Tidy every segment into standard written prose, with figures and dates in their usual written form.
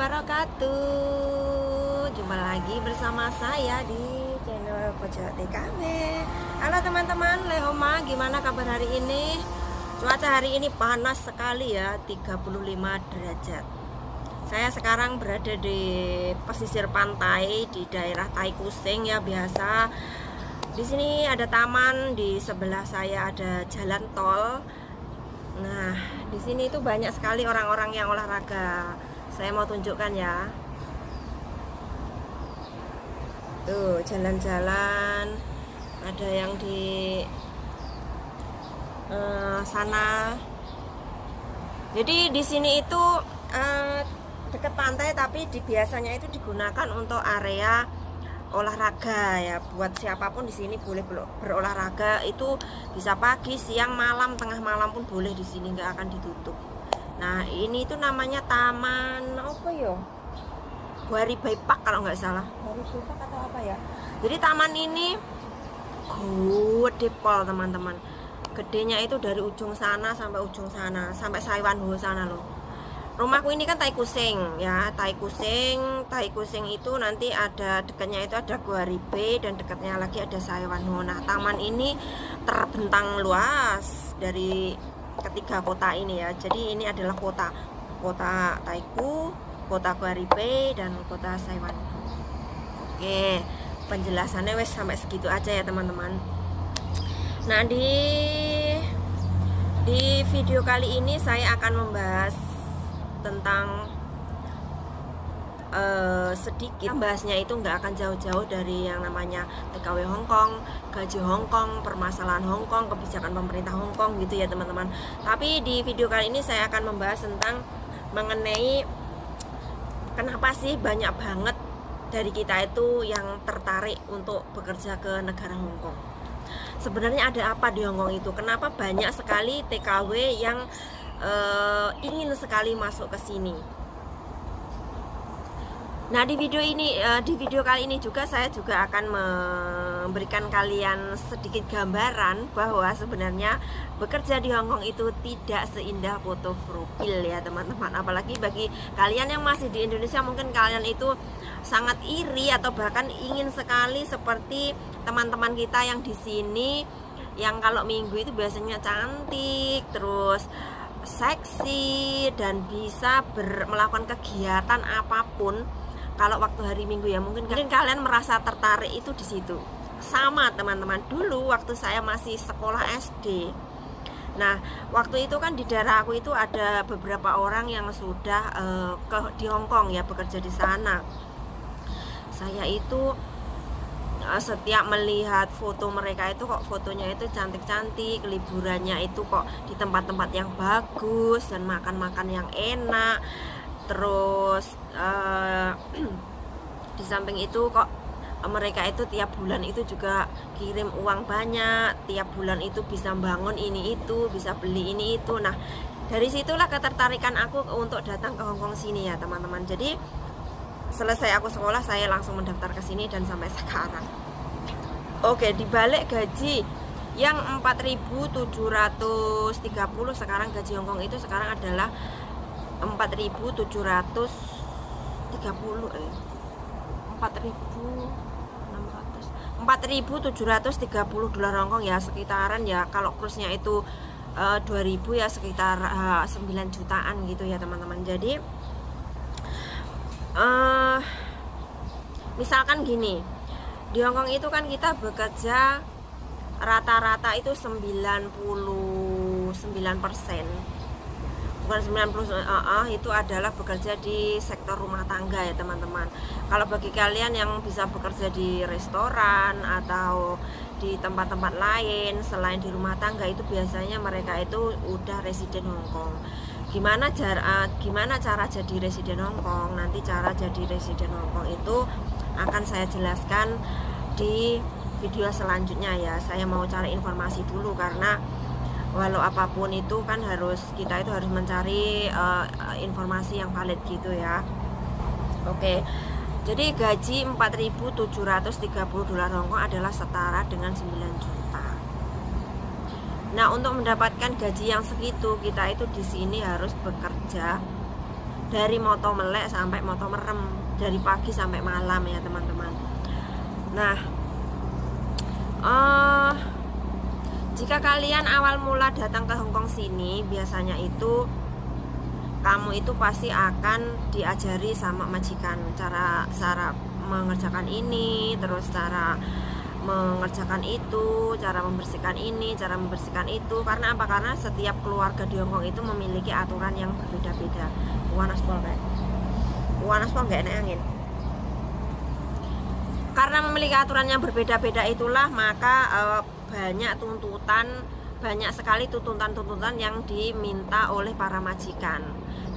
wabarakatuh. Jumpa lagi bersama saya di channel Pojok TKW. Halo teman-teman, Lehoma, gimana kabar hari ini? Cuaca hari ini panas sekali ya, 35 derajat. Saya sekarang berada di pesisir pantai di daerah Tai Kusing ya, biasa. Di sini ada taman, di sebelah saya ada jalan tol. Nah, di sini itu banyak sekali orang-orang yang olahraga. Saya mau tunjukkan ya. Tuh, jalan-jalan. Ada yang di sana. Jadi di sini itu dekat pantai, tapi biasanya itu digunakan untuk area olahraga ya, buat siapapun di sini boleh berolahraga. Itu bisa pagi, siang, malam, tengah malam pun boleh, di sini nggak akan ditutup. Nah, ini itu namanya taman apa yo? Guari Baipak kalau nggak salah. Guari Baipak atau apa ya? Jadi taman ini gede pol teman-teman. Gedenya itu dari ujung sana sampai ujung sana, sampai Saiwanho sana loh. Rumahku ini kan Tai Kusing ya, Tai Kusing itu nanti ada dekatnya itu ada Guaribe dan dekatnya lagi ada Saiwanho. Nah, taman ini terbentang luas dari ketiga kota ini ya. Jadi ini adalah kota Taiku, kota Guaribe dan kota Saiwanho. Oke, penjelasannya wes sampai segitu aja ya teman-teman. Nah, di video kali ini saya akan membahas tentang sedikit. Bahasnya itu nggak akan jauh-jauh dari yang namanya TKW Hongkong, gaji Hongkong, permasalahan Hongkong, kebijakan pemerintah Hongkong gitu ya teman-teman. Tapi di video kali ini saya akan membahas tentang mengenai kenapa sih banyak banget dari kita itu yang tertarik untuk bekerja ke negara Hongkong. Sebenarnya ada apa di Hongkong itu? Kenapa banyak sekali TKW yang ingin sekali masuk ke sini? Nah, di video kali ini juga saya juga akan memberikan kalian sedikit gambaran bahwa sebenarnya bekerja di Hongkong itu tidak seindah foto profil ya teman-teman. Apalagi bagi kalian yang masih di Indonesia, mungkin kalian itu sangat iri atau bahkan ingin sekali seperti teman-teman kita yang di sini, yang kalau minggu itu biasanya cantik, terus seksi, dan bisa melakukan kegiatan apapun kalau waktu hari Minggu ya. Mungkin kalian merasa tertarik itu di situ. Sama teman-teman, dulu waktu saya masih sekolah SD. Nah, waktu itu kan di daerah aku itu ada beberapa orang yang sudah di Hongkong ya, bekerja di sana. Saya itu setiap melihat foto mereka itu kok fotonya itu cantik-cantik, liburannya itu kok di tempat-tempat yang bagus dan makan-makan yang enak. Terus di samping itu kok mereka itu tiap bulan itu juga kirim uang banyak, tiap bulan itu bisa bangun ini itu, bisa beli ini itu. Nah, dari situlah ketertarikan aku untuk datang ke Hongkong sini ya teman-teman. Jadi selesai aku sekolah, saya langsung mendaftar ke sini dan sampai sekarang. Oke, dibalik gaji yang 4.730, sekarang gaji Hongkong itu sekarang adalah 4.730 $4.730 Hongkong ya, sekitaran ya, kalau kursnya itu 2.000 ya sekitar 9 jutaan gitu ya teman-teman. Jadi misalkan gini, di Hongkong itu kan kita bekerja rata-rata itu 99%, bukan 90%, itu adalah bekerja di sektor rumah tangga ya teman-teman. Kalau bagi kalian yang bisa bekerja di restoran atau di tempat-tempat lain selain di rumah tangga, itu biasanya mereka itu udah residen Hongkong. Gimana cara jadi residen Hongkong? Nanti cara jadi residen Hongkong itu akan saya jelaskan di video selanjutnya ya. Saya mau cari informasi dulu, karena walau apapun itu kan kita itu harus mencari informasi yang valid gitu ya. Oke. Jadi gaji 4.730 Hongkong adalah setara dengan 9 juta. Nah, untuk mendapatkan gaji yang segitu, kita itu di sini harus bekerja dari moto melek sampai moto merem, dari pagi sampai malam ya teman-teman. Nah, jika kalian awal mula datang ke Hongkong sini, biasanya itu kamu itu pasti akan diajari sama majikan cara mengerjakan ini, terus cara mengerjakan itu, cara membersihkan ini, cara membersihkan itu. Karena apa? Karena setiap keluarga di Hongkong itu memiliki aturan yang berbeda-beda. Panas pol nggak enak angin. Karena memiliki aturan yang berbeda-beda itulah maka banyak sekali tuntutan yang diminta oleh para majikan.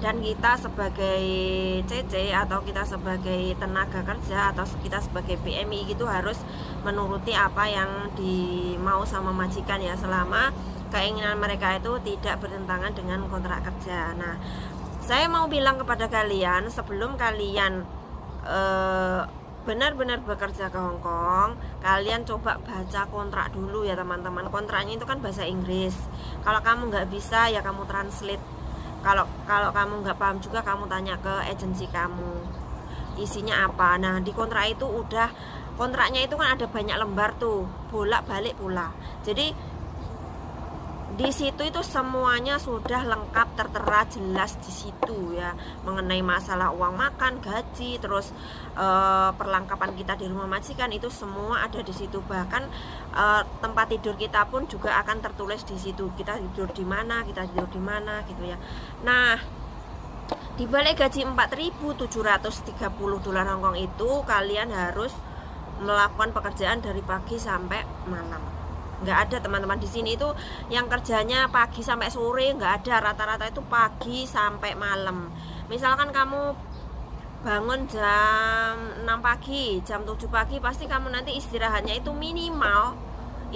Dan kita sebagai CC atau kita sebagai tenaga kerja atau kita sebagai PMI itu harus menuruti apa yang dimau sama majikan ya, selama keinginan mereka itu tidak bertentangan dengan kontrak kerja. Nah, saya mau bilang kepada kalian, sebelum kalian benar-benar bekerja ke Hongkong, kalian coba baca kontrak dulu ya teman-teman. Kontraknya itu kan bahasa Inggris. Kalau kamu nggak bisa ya kamu translate. Kalau kamu nggak paham juga kamu tanya ke agensi kamu isinya apa. Nah, di kontrak itu kontraknya itu kan ada banyak lembar tuh, bolak-balik pula. Jadi di situ itu semuanya sudah lengkap, tertera jelas di situ ya, mengenai masalah uang makan, gaji, terus perlengkapan kita di rumah majikan itu semua ada di situ. Bahkan tempat tidur kita pun juga akan tertulis di situ. Kita tidur di mana, gitu ya. Nah, di balik gaji 4.730 dolar Hongkong itu kalian harus melakukan pekerjaan dari pagi sampai malam. Nggak ada teman-teman di sini itu yang kerjanya pagi sampai sore, nggak ada. Rata-rata itu pagi sampai malam. Misalkan kamu bangun jam 6 pagi, jam 7 pagi, pasti kamu nanti istirahatnya itu minimal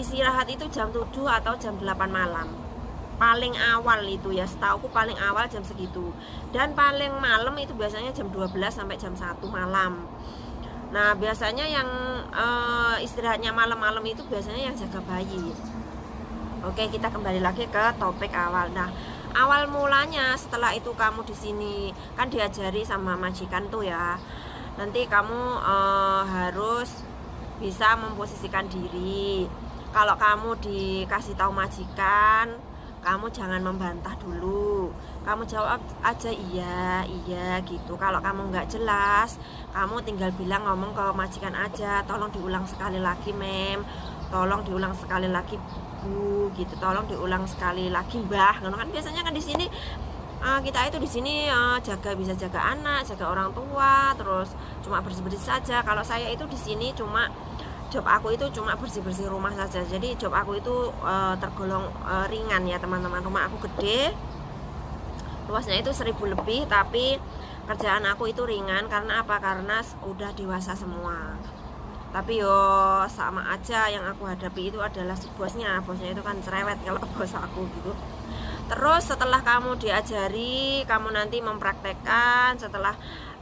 istirahat itu jam 7 atau jam 8 malam. Paling awal itu ya, setauku paling awal jam segitu. Dan paling malam itu biasanya jam 12 sampai jam 1 malam. Nah, biasanya yang istirahatnya malam-malam itu biasanya yang jaga bayi. Oke, kita kembali lagi ke topik awal. Nah, awal mulanya setelah itu kamu di sini kan diajari sama majikan tuh ya. Nanti kamu harus bisa memposisikan diri. Kalau kamu dikasih tahu majikan, kamu jangan membantah dulu, kamu jawab aja iya gitu. Kalau kamu nggak jelas, kamu tinggal bilang, ngomong ke majikan aja, tolong diulang sekali lagi mem, tolong diulang sekali lagi bu, gitu, tolong diulang sekali lagi mbah. Kan biasanya kan di sini kita itu di sini bisa jaga anak, jaga orang tua, terus cuma bersih-bersih saja. Kalau saya itu di sini job aku itu cuma bersih-bersih rumah saja. Jadi job aku itu tergolong ringan ya teman-teman. Rumah aku gede, luasnya itu 1000 lebih, tapi kerjaan aku itu ringan. Karena apa? Karena udah dewasa semua. Tapi sama aja, yang aku hadapi itu adalah si bosnya itu kan cerewet kalau bos aku gitu. Terus setelah kamu diajari, kamu nanti mempraktekkan.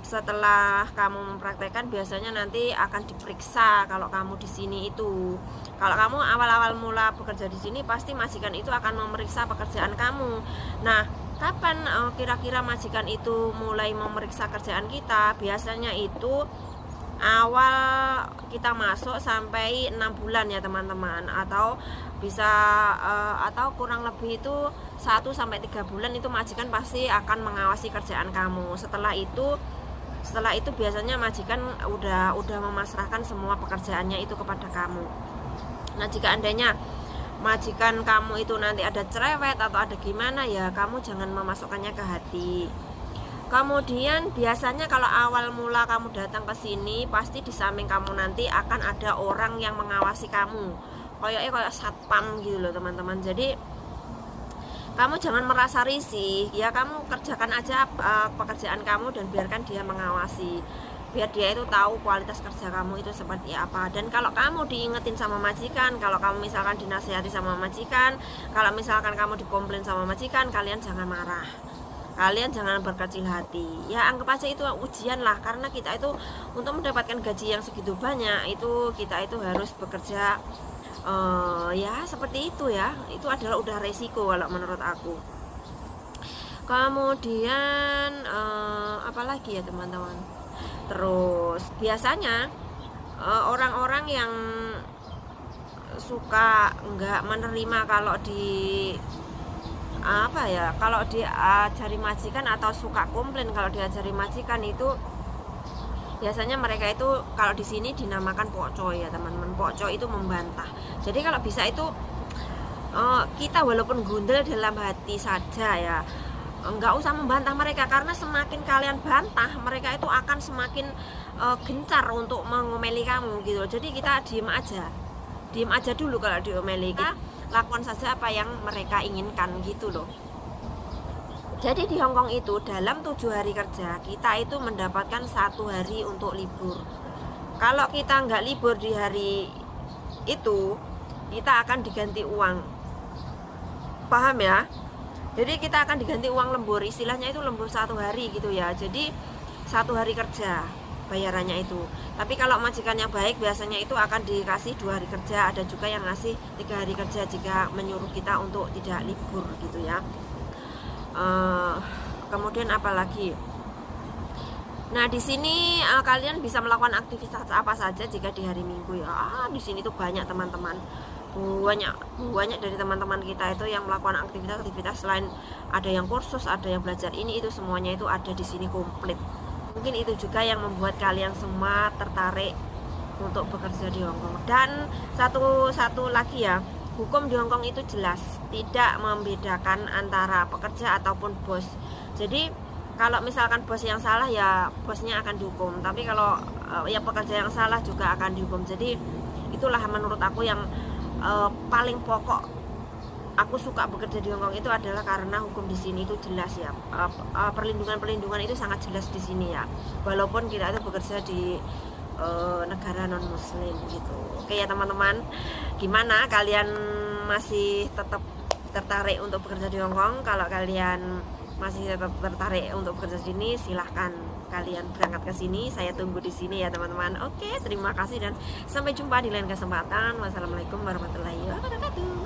Setelah kamu mempraktekkan, biasanya nanti akan diperiksa. Kalau kamu di sini itu, kalau kamu awal-awal mula bekerja di sini, pasti majikan itu akan memeriksa pekerjaan kamu. Nah, kapan kira-kira majikan itu mulai memeriksa kerjaan kita? Biasanya itu awal kita masuk sampai 6 bulan ya teman-teman, atau bisa atau kurang lebih itu 1-3 bulan itu majikan pasti akan mengawasi kerjaan kamu. Setelah itu biasanya majikan udah memasrahkan semua pekerjaannya itu kepada kamu. Nah, jika andainya majikan kamu itu nanti ada cerewet atau ada gimana ya, kamu jangan memasukkannya ke hati. Kemudian biasanya kalau awal mula kamu datang ke sini, pasti di samping kamu nanti akan ada orang yang mengawasi kamu. Kayak satpam gitu loh teman-teman. Jadi kamu jangan merasa risih ya, kamu kerjakan aja pekerjaan kamu dan biarkan dia mengawasi, biar dia itu tahu kualitas kerja kamu itu seperti apa. Dan kalau kamu diingetin sama majikan, kalau kamu misalkan dinasihati sama majikan, kalau misalkan kamu dikomplain sama majikan, kalian jangan marah, kalian jangan berkecil hati ya, anggap aja itu ujian lah. Karena kita itu untuk mendapatkan gaji yang segitu banyak itu, kita itu harus bekerja ya seperti itu ya. Itu adalah udah resiko kalau menurut aku. Kemudian apalagi ya teman-teman, terus biasanya orang-orang yang suka nggak menerima kalau kalau diajari majikan, atau suka komplain kalau diajari majikan, itu biasanya mereka itu kalau di sini dinamakan pokco ya teman-teman. Pokco itu membantah. Jadi kalau bisa itu kita walaupun gundel dalam hati saja ya, nggak usah membantah mereka, karena semakin kalian bantah mereka itu akan semakin gencar untuk mengomeli kamu gitu. Jadi kita diem aja dulu kalau diomeli. Kita lakukan saja apa yang mereka inginkan gitu loh. Jadi di Hongkong itu dalam 7 hari kerja kita itu mendapatkan 1 hari untuk libur. Kalau kita nggak libur di hari itu, kita akan diganti uang. Paham ya? Jadi kita akan diganti uang lembur, istilahnya itu lembur 1 hari gitu ya. Jadi 1 hari kerja bayarannya itu. Tapi kalau majikannya baik, biasanya itu akan dikasih 2 hari kerja. Ada juga yang ngasih 3 hari kerja jika menyuruh kita untuk tidak libur gitu ya. Kemudian apalagi? Nah di sini kalian bisa melakukan aktivitas apa saja jika di hari Minggu ya. Di sini tuh banyak teman-teman, banyak dari teman-teman kita itu yang melakukan aktivitas selain ada yang kursus, ada yang belajar ini itu, semuanya itu ada di sini komplit. Mungkin itu juga yang membuat kalian semua tertarik untuk bekerja di Hongkong. Dan satu lagi ya, hukum di Hongkong itu jelas, tidak membedakan antara pekerja ataupun bos. Jadi kalau misalkan bos yang salah ya bosnya akan dihukum, tapi kalau ya pekerja yang salah juga akan dihukum. Jadi itulah menurut aku yang paling pokok. Aku suka bekerja di Hongkong itu adalah karena hukum di sini itu jelas ya. Perlindungan itu sangat jelas di sini ya. Walaupun kita itu bekerja di negara non muslim gitu. Oke ya teman-teman, gimana kalian masih tetap tertarik untuk bekerja di Hongkong? Kalau kalian masih tetap tertarik untuk bekerja di sini, silahkan kalian berangkat ke sini. Saya tunggu di sini ya teman-teman. Oke, terima kasih dan sampai jumpa di lain kesempatan. Wassalamualaikum warahmatullahi wabarakatuh.